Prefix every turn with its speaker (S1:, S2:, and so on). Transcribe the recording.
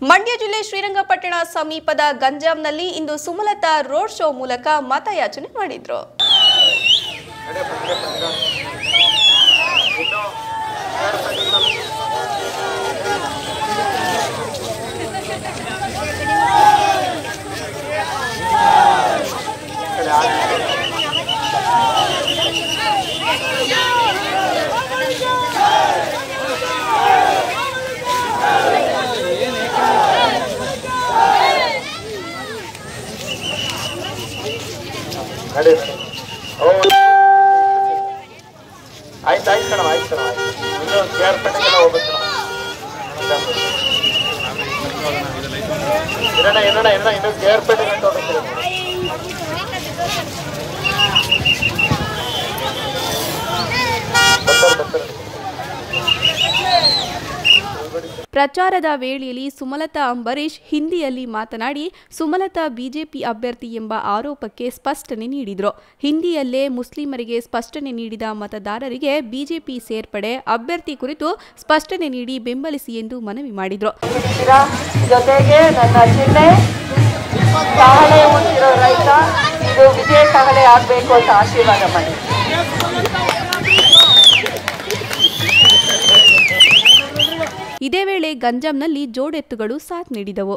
S1: ಮಂಡ್ಯ ಜಿಲ್ಲೆ ಶ್ರೀರಂಗಪಟ್ಟಣ ಸಮೀಪದ ಗಂಜಾಂನಲ್ಲಿ ಇಂದು Sumalatha road show ಮೂಲಕ ಮತಯಾಚನೆ ಮಾಡಿದ್ರು. ಪ್ರಚಾರದ ವೇಳೆಯಲ್ಲಿ ಸುಮಲತಾ ಅಂಬರೀಶ್ ಹಿಂದಿಯಲ್ಲಿ ಮಾತನಾಡಿ ಸುಮಲತಾ ಬಿಜೆಪಿ ಅಭ್ಯರ್ಥಿ ಎಂಬ ಆರೋಪಕ್ಕೆ ಸ್ಪಷ್ಟನೆ ನೀಡಿದರು. ಹಿಂದಿಯಲ್ಲೇ ಮುಸ್ಲಿಮರಿಗೆ ಸ್ಪಷ್ಟನೆ ನೀಡಿದ ಮತದಾರರಿಗೆ ಬಿಜೆಪಿ ಸೇರ್ಪಡೆ ಅಭ್ಯರ್ಥಿ ಕುರಿತು ಸ್ಪಷ್ಟನೆ ನೀಡಿ ಬೆಂಬಲಿಸಿ ಎಂದು ಮನವಿ ಮಾಡಿದರು.
S2: ಜೊತೆಗೆ ನನ್ನ ಜಿಲ್ಲೆ ಕಹಳೆ ಉಂಟಿರೋ ರೈತ ಇದು ವಿಜಯ ಕಹಳೆ ಆಗಬೇಕು ಅಂತ ಆಶೀರ್ವಾದ ಮಾಡಿ.
S1: ಇದೇ ವೇಳೆ ಗಂಜಾಂನಲ್ಲಿ ಜೋಡೆತ್ತುಗಳು ಸಾಥ್ ನೀಡಿದವು.